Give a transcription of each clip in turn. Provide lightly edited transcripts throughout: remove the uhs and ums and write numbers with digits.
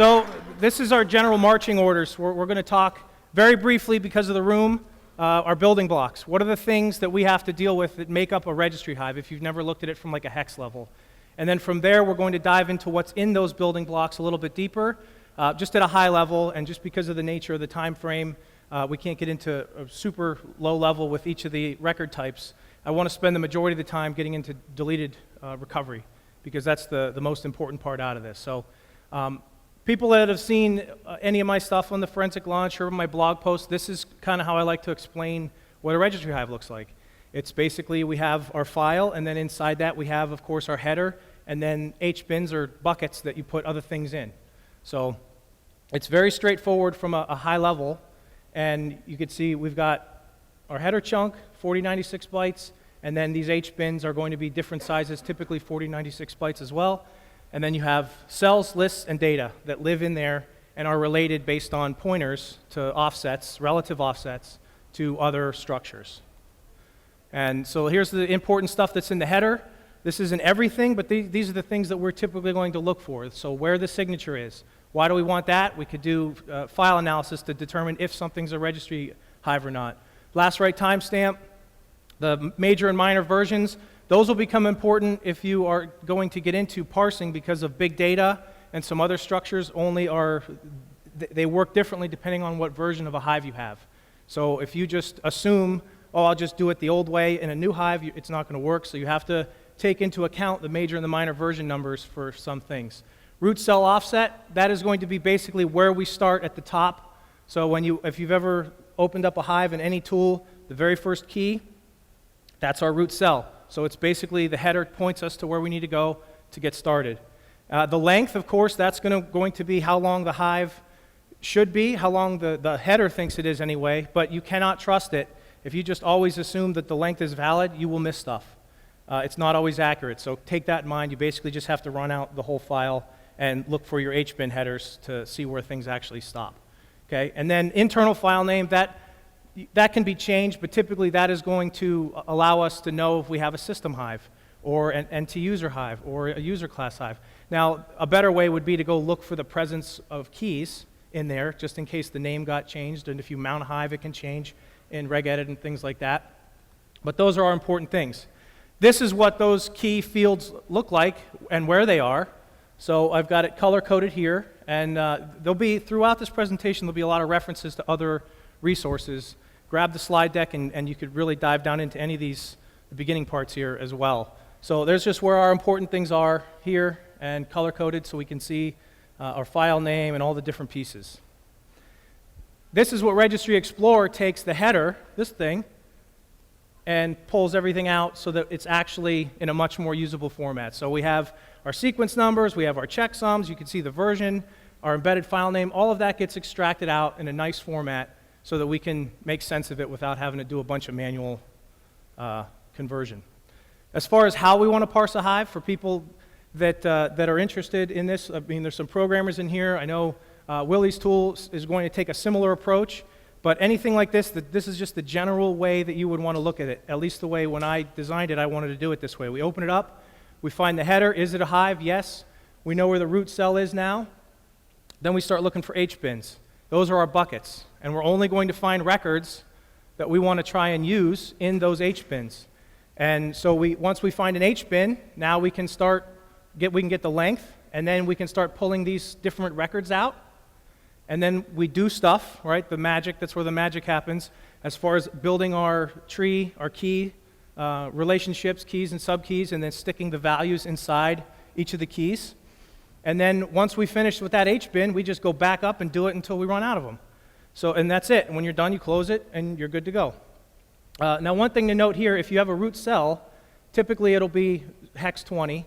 So this is our general marching orders. We're going to talk very briefly, because of the room, our building blocks. What are the things that we have to deal with that make up a registry hive if you've never looked at it from like a hex level? And then from there, we're going to dive into what's in those building blocks a little bit deeper, just at a high level, and just because of the nature of the time frame, we can't get into a super low level with each of the record types. I want to spend the majority of the time getting into deleted recovery, because that's the most important part out of this. So people that have seen any of my stuff on the Forensic Launch or my blog posts, this is kind of how I like to explain what a registry hive looks like. It's basically we have our file, and then inside that we have, of course, our header, and then H-bins or buckets that you put other things in. So it's very straightforward from a high level, and you can see we've got our header chunk, 4096 bytes, and then these H-bins are going to be different sizes, typically 4096 bytes as well. And then you have cells, lists, and data that live in there and are related based on pointers to offsets, relative offsets, to other structures. And so here's the important stuff that's in the header. This isn't everything, but these are the things that we're typically going to look for. So where the signature is. Why do we want that? We could do file analysis to determine if something's a registry hive or not. Last write timestamp, the major and minor versions. Those will become important if you are going to get into parsing, because of big data and some other structures they work differently depending on what version of a hive you have. So if you just assume, oh, I'll just do it the old way in a new hive, it's not going to work. So you have to take into account the major and the minor version numbers for some things. Root cell offset, that is going to be basically where we start at the top. So if you've ever opened up a hive in any tool, the very first key, that's our root cell. So it's basically the header points us to where we need to go to get started. The length, of course, that's going to be how long the hive should be, how long the header thinks it is anyway, but you cannot trust it. If you just always assume that the length is valid, you will miss stuff. It's not always accurate, so take that in mind. You basically just have to run out the whole file and look for your H-bin headers to see where things actually stop. Okay? And then internal file name, that can be changed, but typically that is going to allow us to know if we have a system hive or an NT-user hive or a user class hive. Now, a better way would be to go look for the presence of keys in there, just in case the name got changed, and if you mount a hive, it can change in regedit and things like that. But those are our important things. This is what those key fields look like and where they are. So I've got it color-coded here, and there'll be, throughout this presentation, there'll be a lot of references to other resources. Grab the slide deck, and you could really dive down into any of the beginning parts here as well. So there's just where our important things are here, and color-coded so we can see our file name and all the different pieces. This is what Registry Explorer takes the header, this thing, and pulls everything out so that it's actually in a much more usable format. So we have our sequence numbers, we have our checksums, you can see the version, our embedded file name, all of that gets extracted out in a nice format so that we can make sense of it without having to do a bunch of manual conversion. As far as how we want to parse a hive, for people that are interested in this, I mean, there's some programmers in here. I know Willie's tool is going to take a similar approach, but anything like this, this is just the general way that you would want to look at it. At least the way when I designed it, I wanted to do it this way. We open it up, we find the header. Is it a hive? Yes. We know where the root cell is now. Then we start looking for H-bins. Those are our buckets, and we're only going to find records that we want to try and use in those H-bins. And so once we find an H-bin, now we can get the length, and then we can start pulling these different records out. And then we do stuff, right? The magic, that's where the magic happens, as far as building our tree, our key relationships, keys and subkeys, and then sticking the values inside each of the keys. And then once we finish with that H-bin, we just go back up and do it until we run out of them. So, and that's it. And when you're done, you close it, and you're good to go. Now, one thing to note here, if you have a root cell, typically it'll be hex 20.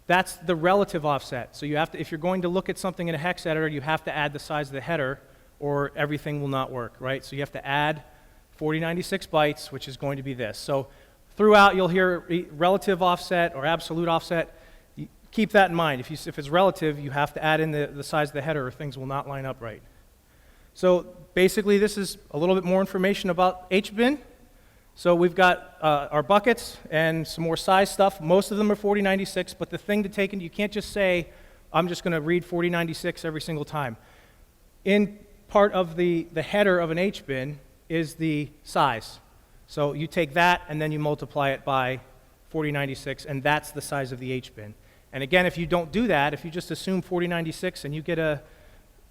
That's the relative offset. So you have to, if you're going to look at something in a hex editor, you have to add the size of the header, or everything will not work, right? So you have to add 4096 bytes, which is going to be this. So throughout, you'll hear relative offset or absolute offset. Keep that in mind. If it's relative, you have to add in the size of the header, or things will not line up right. So basically, this is a little bit more information about H-bin. So we've got our buckets and some more size stuff. Most of them are 4096, but the thing to take into, you can't just say, I'm just going to read 4096 every single time. In part of the header of an H-bin is the size. So you take that and then you multiply it by 4096, and that's the size of the H-bin. And again, if you don't do that, if you just assume 4096 and you get a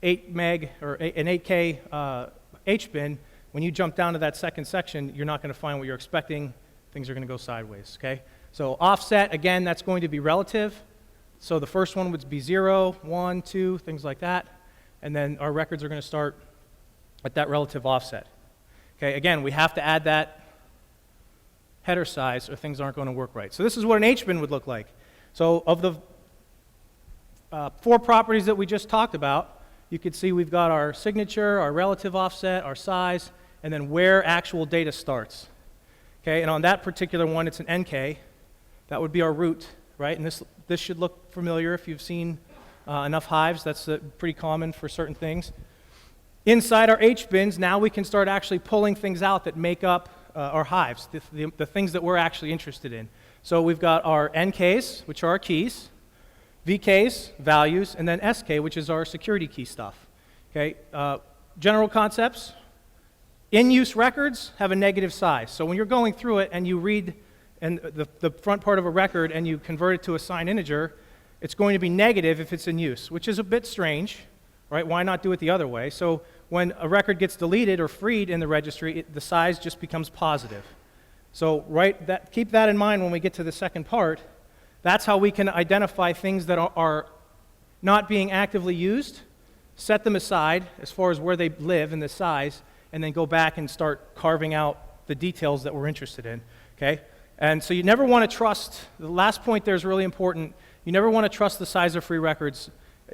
8 meg or an 8K H-bin, when you jump down to that second section, you're not going to find what you're expecting. Things are going to go sideways, okay? So offset, again, that's going to be relative. So the first one would be 0, 1, 2, things like that. And then our records are going to start at that relative offset. Okay, again, we have to add that header size or things aren't going to work right. So this is what an H-bin would look like. So of the 4 properties that we just talked about, you can see we've got our signature, our relative offset, our size, and then where actual data starts. Okay, and on that particular one, it's an NK. That would be our root, right? And this should look familiar if you've seen enough hives. That's pretty common for certain things. Inside our H-bins, now we can start actually pulling things out that make up our hives, the things that we're actually interested in. So we've got our NKs, which are our keys, VKs, values, and then SK, which is our security key stuff. Okay, general concepts. In-use records have a negative size. So when you're going through it and you read the front part of a record and you convert it to a signed integer, it's going to be negative if it's in use, which is a bit strange, right? Why not do it the other way? So when a record gets deleted or freed in the registry, the size just becomes positive. So keep that in mind when we get to the second part. That's how we can identify things that are not being actively used, set them aside as far as where they live and the size, and then go back and start carving out the details that we're interested in, okay? And so you never want to trust, the last point there is really important, you never want to trust the size of free records.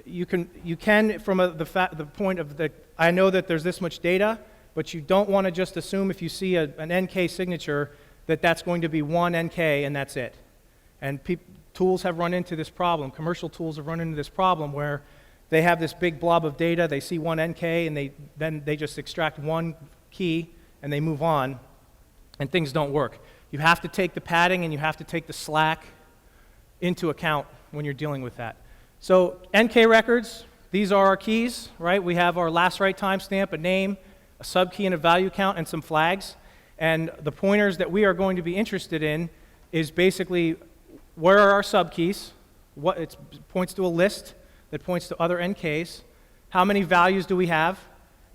You can from the point of I know that there's this much data, but you don't want to just assume if you see an NK signature that that's going to be one NK and that's it. And tools have run into this problem, commercial tools have run into this problem where they have this big blob of data, they see one NK, and then they just extract one key, and they move on, and things don't work. You have to take the padding and you have to take the slack into account when you're dealing with that. So NK records, these are our keys, right? We have our last write timestamp, a name, a subkey, and a value count, and some flags. And the pointers that we are going to be interested in is basically where are our subkeys? It points to a list that points to other NKs. How many values do we have?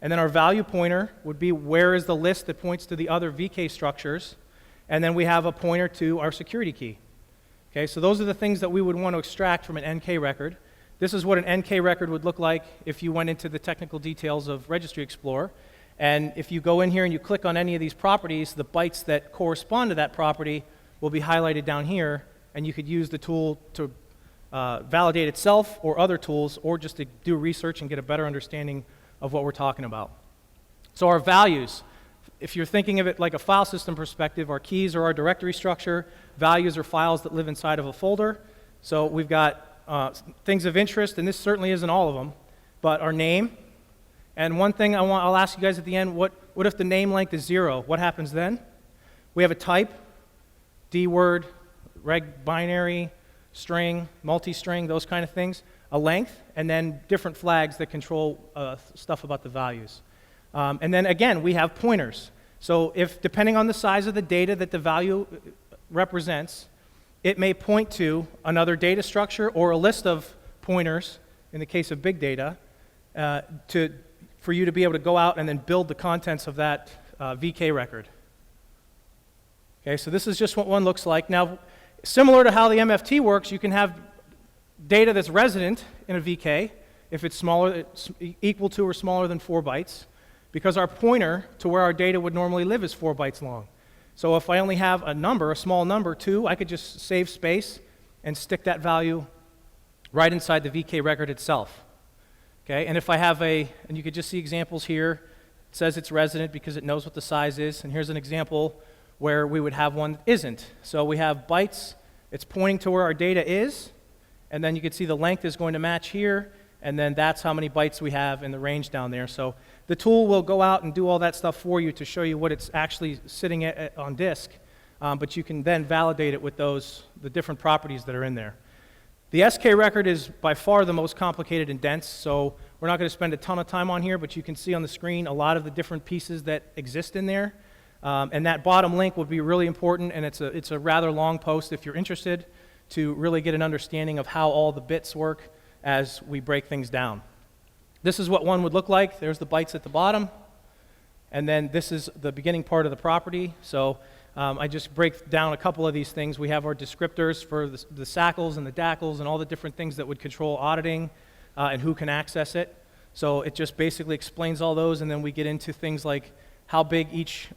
And then our value pointer would be where is the list that points to the other VK structures. And then we have a pointer to our security key. Okay, so those are the things that we would want to extract from an NK record. This is what an NK record would look like if you went into the technical details of Registry Explorer. And if you go in here and you click on any of these properties, the bytes that correspond to that property will be highlighted down here, and you could use the tool to validate itself or other tools, or just to do research and get a better understanding of what we're talking about. So our values, if you're thinking of it like a file system perspective, our keys are our directory structure, values are files that live inside of a folder. So we've got things of interest, and this certainly isn't all of them, but our name. And one thing I'll ask you guys at the end, what if the name length is 0? What happens then? We have a type, D-word, reg binary, string, multi-string, those kind of things, a length, and then different flags that control stuff about the values. And then again, we have pointers. So if, depending on the size of the data that the value represents, it may point to another data structure or a list of pointers, in the case of big data, for you to be able to go out and then build the contents of that VK record. Okay, so this is just what one looks like. Now, similar to how the MFT works, you can have data that's resident in a VK if it's equal to or smaller than 4 bytes, because our pointer to where our data would normally live is 4 bytes long. So if I only have a number, a small number, 2, I could just save space and stick that value right inside the VK record itself. Okay, and if I have and you could just see examples here, it says it's resident because it knows what the size is, and here's an example where we would have one that isn't. So we have bytes, it's pointing to where our data is, and then you can see the length is going to match here, and then that's how many bytes we have in the range down there. So the tool will go out and do all that stuff for you to show you what it's actually sitting on disk, but you can then validate it with the different properties that are in there. The SK record is by far the most complicated and dense, so we're not going to spend a ton of time on here, but you can see on the screen a lot of the different pieces that exist in there. And that bottom link will be really important, and it's a rather long post if you're interested to really get an understanding of how all the bits work as we break things down. This is what one would look like. There's the bytes at the bottom, and then this is the beginning part of the property. So I just break down a couple of these things. We have our descriptors for the SACLs and the DACLs and all the different things that would control auditing and who can access it. So it just basically explains all those, and then we get into things like how big each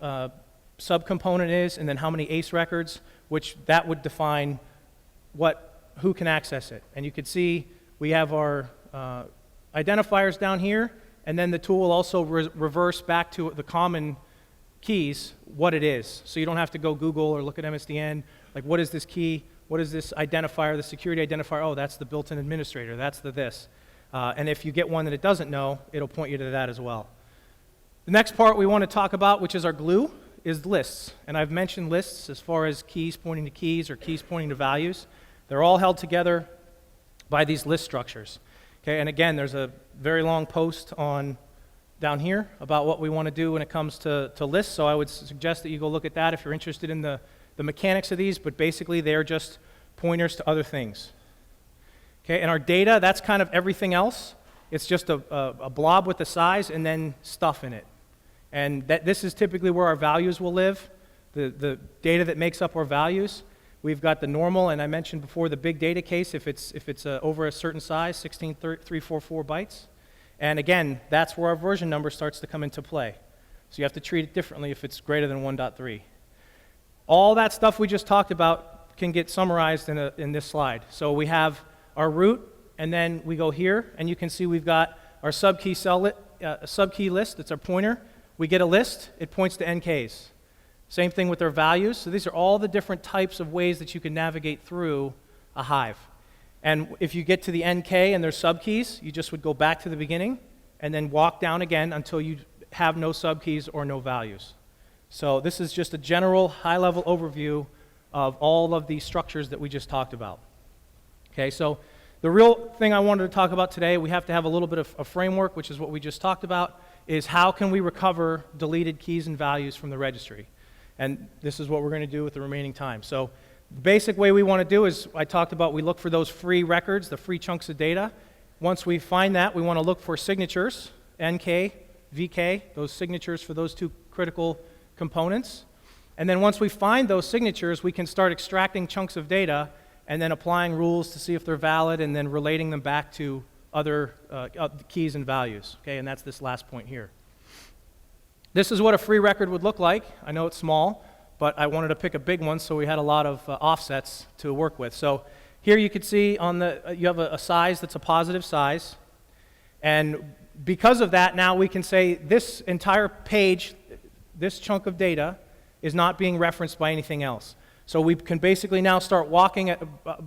subcomponent is, and then how many ACE records, which that would define who can access it. And you can see we have our identifiers down here, and then the tool will also reverse back to the common keys what it is. So you don't have to go Google or look at MSDN, like what is this key, what is this identifier, the security identifier, oh, that's the built-in administrator, that's the this. And if you get one that it doesn't know, it'll point you to that as well. The next part we want to talk about, which is our glue, is lists. And I've mentioned lists as far as keys pointing to keys or keys pointing to values. They're all held together by these list structures. Okay, and again, there's a very long post down here about what we want to do when it comes to lists, so I would suggest that you go look at that if you're interested in the mechanics of these, but basically they're just pointers to other things. Okay, and our data, that's kind of everything else. It's just a blob with a size and then stuff in it. And this is typically where our values will live, the data that makes up our values. We've got the normal, and I mentioned before the big data case if it's over a certain size, 16,344 bytes. And again, that's where our version number starts to come into play. So you have to treat it differently if it's greater than 1.3. All that stuff we just talked about can get summarized in this slide. So we have our root, and then we go here, and you can see we've got our subkey list. It's our pointer. We get a list. It points to NKs. Same thing with their values. So these are all the different types of ways that you can navigate through a Hive. And if you get to the NK and their subkeys, you just would go back to the beginning and then walk down again until you have no subkeys or no values. So this is just a general high-level overview of all of these structures that we just talked about. Okay, so the real thing I wanted to talk about today, we have to have a little bit of a framework, which is what we just talked about, is how can we recover deleted keys and values from the registry. And this is what we're going to do with the remaining time. So the basic way we want to do is, I talked about, we look for those free records, the free chunks of data. Once we find that, we want to look for signatures, NK, VK, those signatures for those two critical components. And then once we find those signatures, we can start extracting chunks of data and then applying rules to see if they're valid and then relating them back to other keys and values. Okay, and that's this last point here. This is what a free record would look like. I know it's small, but I wanted to pick a big one, so we had a lot of offsets to work with. So here you can see on you have a size that's a positive size, and because of that, now we can say this entire page, this chunk of data, is not being referenced by anything else. So we can basically now start walking at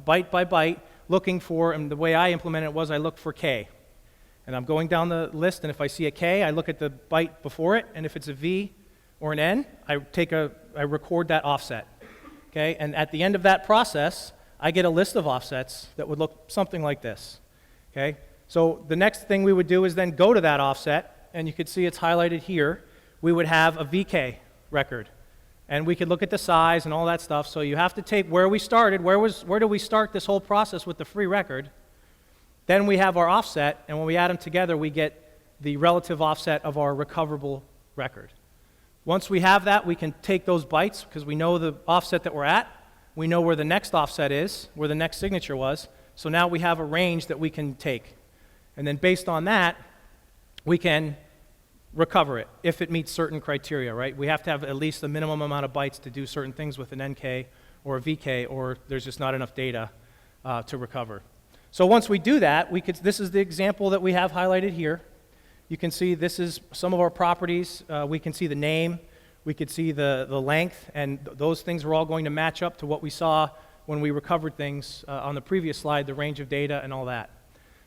byte by byte, looking for, and the way I implemented it was I looked for K. And I'm going down the list, and if I see a K, I look at the byte before it, and if it's a V or an N, I record that offset. Okay, and at the end of that process, I get a list of offsets that would look something like this. Okay, so the next thing we would do is then go to that offset, and you can see it's highlighted here. We would have a VK record, and we could look at the size and all that stuff. So you have to take where we started. Where do we start this whole process with the free record? Then we have our offset, and when we add them together, we get the relative offset of our recoverable record. Once we have that, we can take those bytes, because we know the offset that we're at. We know where the next offset is, where the next signature was. So now we have a range that we can take. And then based on that, we can recover it if it meets certain criteria, right? We have to have at least the minimum amount of bytes to do certain things with an NK or a VK, or there's just not enough data to recover. So once we do that, this is the example that we have highlighted here. You can see this is some of our properties. We can see the name. We could see the length, and those things are all going to match up to what we saw when we recovered things on the previous slide, the range of data and all that.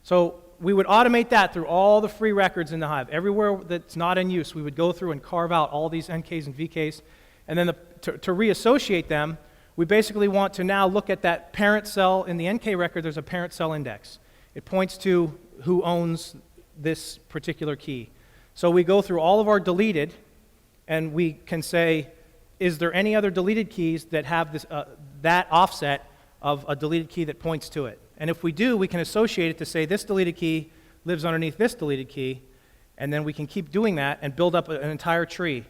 So we would automate that through all the free records in the Hive. Everywhere that's not in use, we would go through and carve out all these NKs and VKs, and then to reassociate them, We basically want to now look at that parent cell. In the NK record, there's a parent cell index. It points to who owns this particular key. So we go through all of our deleted, and we can say, is there any other deleted keys that have this, that offset of a deleted key that points to it? And if we do, we can associate it to say this deleted key lives underneath this deleted key, and then we can keep doing that and build up an entire tree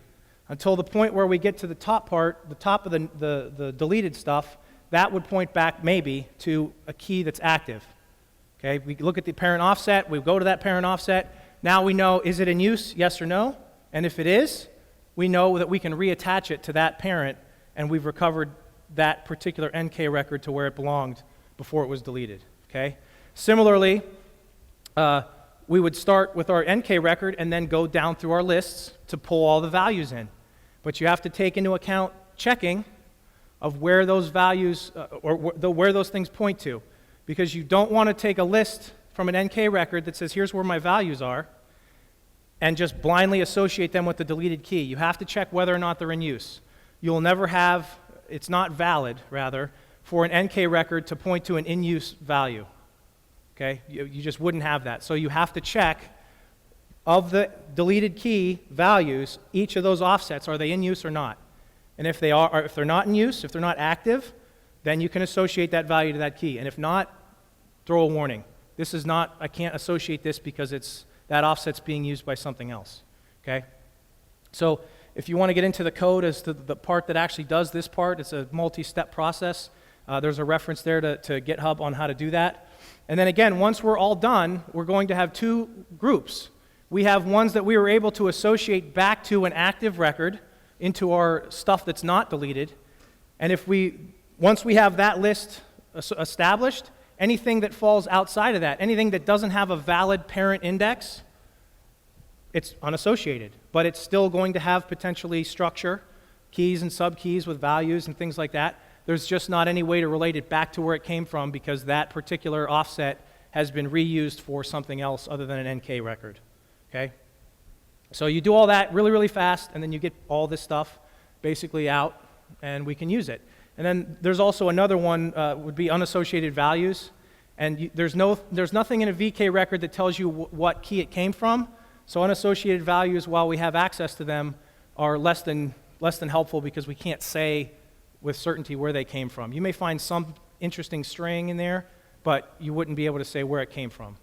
until the point where we get to the top part, the top of the deleted stuff. That would point back maybe to a key that's active. Okay, we look at the parent offset, we go to that parent offset. Now we know, is it in use, yes or no? And if it is, we know that we can reattach it to that parent, and we've recovered that particular NK record to where it belonged before it was deleted. Okay? Similarly, we would start with our NK record and then go down through our lists to pull all the values in. But you have to take into account checking of where those values, where those things point to. Because you don't want to take a list from an NK record that says, here's where my values are, and just blindly associate them with the deleted key. You have to check whether or not they're in use. You'll never have, it's not valid, rather, for an NK record to point to an in-use value. Okay? You just wouldn't have that. So you have to check, of the deleted key values, each of those offsets, are they in use or not? And if they are, or if they're not in use, if they're not active, then you can associate that value to that key. And if not, throw a warning. This is not, I can't associate this because that offset's being used by something else. Okay? So if you want to get into the code as to the part that actually does this part, it's a multi-step process. There's a reference there to GitHub on how to do that. And then again, once we're all done, we're going to have two groups. We have ones that we were able to associate back to an active record into our stuff that's not deleted. And once we have that list established, anything that falls outside of that, anything that doesn't have a valid parent index, it's unassociated. But it's still going to have potentially structure, keys and subkeys with values and things like that. There's just not any way to relate it back to where it came from because that particular offset has been reused for something else other than an NK record. Okay? So you do all that really, really fast, and then you get all this stuff basically out, and we can use it. And then there's also another one, would be unassociated values. And there's nothing in a VK record that tells you what key it came from. So unassociated values, while we have access to them, are less than helpful because we can't say with certainty where they came from. You may find some interesting string in there, but you wouldn't be able to say where it came from.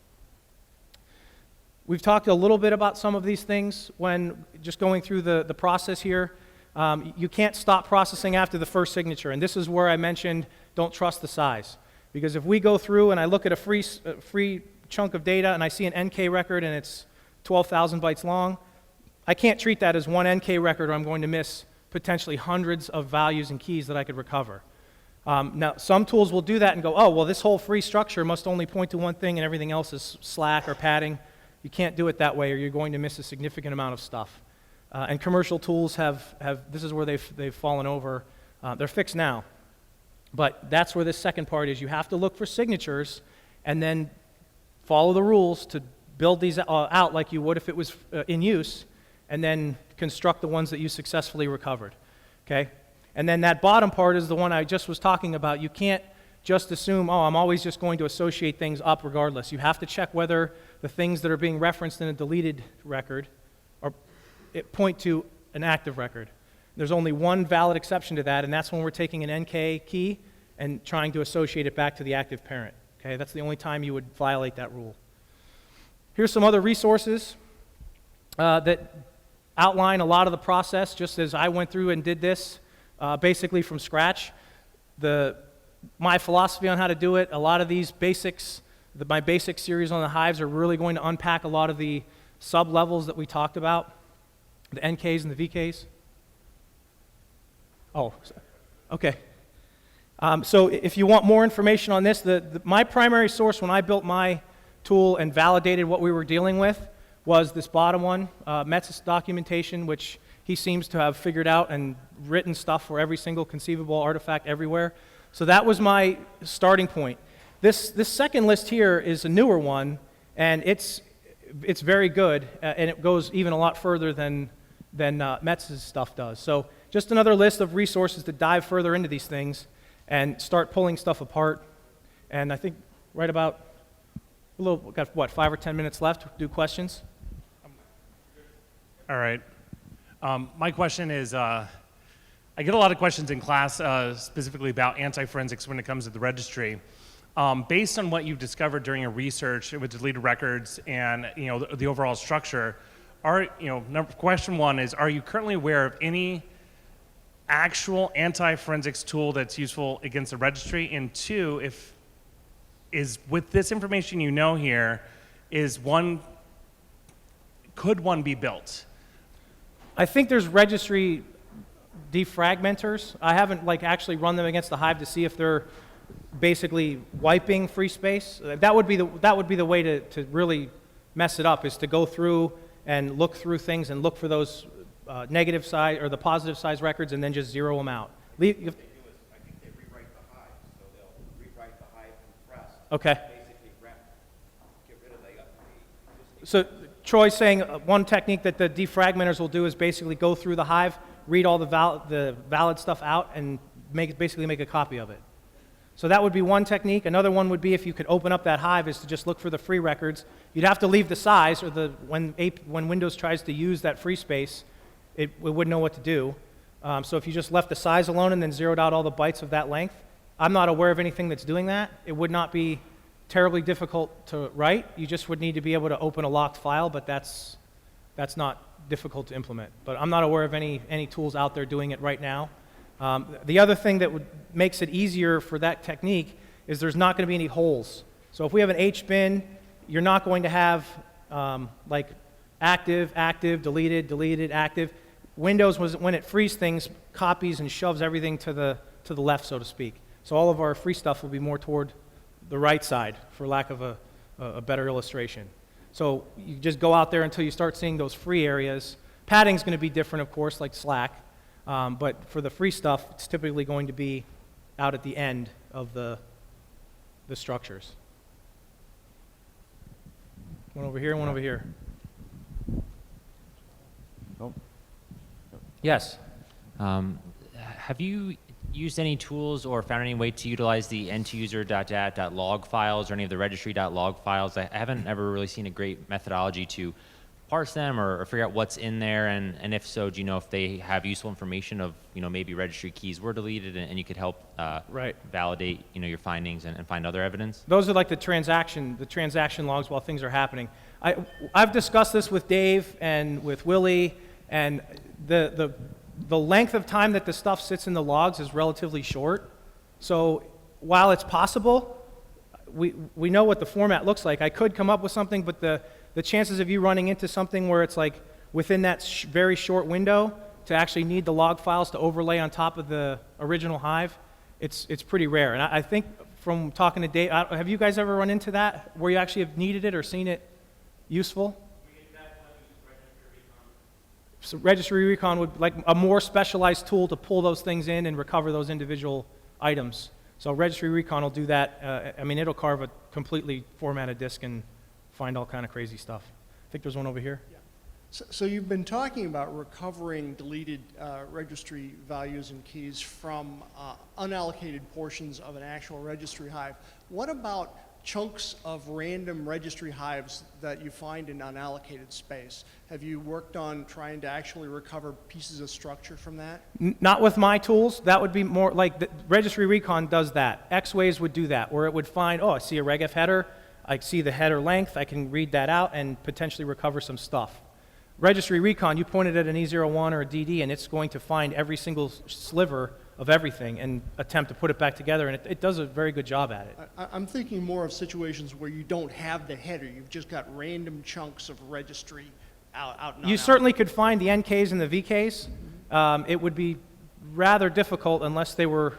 We've talked a little bit about some of these things when just going through the process here. You can't stop processing after the first signature, and this is where I mentioned don't trust the size. Because if we go through and I look at a free chunk of data and I see an NK record and it's 12,000 bytes long, I can't treat that as one NK record or I'm going to miss potentially hundreds of values and keys that I could recover. Now, some tools will do that and go, oh, well, this whole free structure must only point to one thing and everything else is slack or padding. You can't do it that way or you're going to miss a significant amount of stuff. And commercial tools this is where they've fallen over. They're fixed now. But that's where this second part is. You have to look for signatures and then follow the rules to build these out like you would if it was in use, and then construct the ones that you successfully recovered. Okay? And then that bottom part is the one I just was talking about. You can't just assume, oh, I'm always just going to associate things up regardless. You have to check whether the things that are being referenced in a deleted record point to an active record. There's only one valid exception to that, and that's when we're taking an NK key and trying to associate it back to the active parent. Okay? That's the only time you would violate that rule. Here's some other resources that outline a lot of the process, just as I went through and did this basically from scratch. My philosophy on how to do it, a lot of these basics, my basic series on the hives are really going to unpack a lot of the sub-levels that we talked about, the NKs and the VKs. Oh, okay. So if you want more information on this, my primary source when I built my tool and validated what we were dealing with was this bottom one, Metz's documentation, which he seems to have figured out and written stuff for every single conceivable artifact everywhere. So that was my starting point. This second list here is a newer one, and it's very good, and it goes even a lot further than Metz's stuff does. So just another list of resources to dive further into these things and start pulling stuff apart. And I think right about we've got what, 5 or 10 minutes left. Do questions? All right. My question is, I get a lot of questions in class specifically about anti-forensics when it comes to the registry. Based on what you've discovered during your research with deleted records and the overall structure, question one is, are you currently aware of any actual anti-forensics tool that's useful against the registry? And two, with this information you know here, could one be built? I think there's registry defragmenters. I haven't actually run them against the Hive to see if they're basically wiping free space. That would be the way to really mess it up, is to go through and look through things and look for those negative size or the positive size records and then just zero them out. What they do is, I think they rewrite the Hive, so they'll rewrite the Hive compressed. Okay. Basically, get rid of the So Troy's saying one technique that the defragmenters will do is basically go through the Hive, read all the valid stuff out, and basically make a copy of it. So that would be one technique. Another one would be, if you could open up that Hive, is to just look for the free records. You'd have to leave the size, or when Windows tries to use that free space, it wouldn't know what to do. So if you just left the size alone and then zeroed out all the bytes of that length, I'm not aware of anything that's doing that. It would not be terribly difficult to write. You just would need to be able to open a locked file, but that's not difficult to implement. But I'm not aware of any tools out there doing it right now. The other thing that makes it easier for that technique is there's not going to be any holes. So if we have an HBin, you're not going to have active, active, deleted, deleted, active. Windows, when it frees things, copies and shoves everything to the left, so to speak. So all of our free stuff will be more toward the right side, for lack of a better illustration. So you just go out there until you start seeing those free areas. Padding's going to be different, of course, like Slack. But for the free stuff, it's typically going to be out at the end of the structures. One over here, one over here. Oh. Yes. Have you used any tools or found any way to utilize the end-to-user.dat.log files or any of the registry.log files? I haven't ever really seen a great methodology to parse them or figure out what's in there, and if so, do you know if they have useful information of maybe registry keys were deleted and you could help validate your findings and find other evidence? Those are like the transaction logs while things are happening. I've discussed this with Dave and with Willie, and the length of time that the stuff sits in the logs is relatively short. So while it's possible, we know what the format looks like. I could come up with something, but the chances of you running into something where it's like within that very short window to actually need the log files to overlay on top of the original Hive, it's pretty rare. And I think from talking to Dave, have you guys ever run into that where you actually have needed it or seen it useful? So Registry Recon would like a more specialized tool to pull those things in and recover those individual items. So Registry Recon will do that. It'll carve a completely formatted disk and find all kind of crazy stuff. I think there's one over here. Yeah. So you've been talking about recovering deleted registry values and keys from unallocated portions of an actual registry Hive. What about chunks of random registry Hives that you find in unallocated space? Have you worked on trying to actually recover pieces of structure from that? Not with my tools. That would be more like the Registry Recon does that. X-Ways would do that, where it would find, I see a regf header, I see the header length, I can read that out and potentially recover some stuff. Registry Recon, you pointed at an E01 or a DD, and it's going to find every single sliver of everything and attempt to put it back together, and it does a very good job at it. I'm thinking more of situations where you don't have the header. You've just got random chunks of registry out and You certainly could find the NKs and the VKs. It would be rather difficult unless they were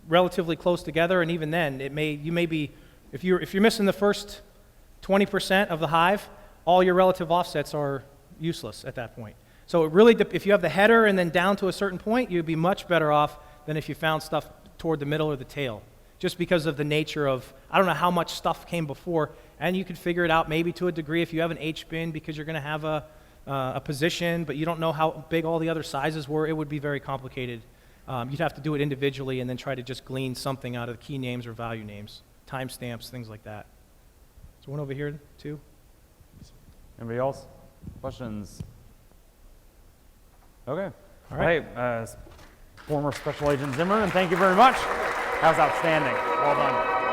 relatively close together, and even then, you may be, if you're missing the first 20% of the Hive, all your relative offsets are useless at that point. So it really, if you have the header and then down to a certain point, you'd be much better off than if you found stuff toward the middle or the tail, just because of the nature of, I don't know how much stuff came before, and you could figure it out maybe to a degree if you have an HBin, because you're going to have a a position, but you don't know how big all the other sizes were, it would be very complicated. You'd have to do it individually and then try to just glean something out of the key names or value names, timestamps, things like that. So one over here, too. Anybody else? Questions? Okay. All right. Hey, former Special Agent Zimmer, and thank you very much. That was outstanding. Well done.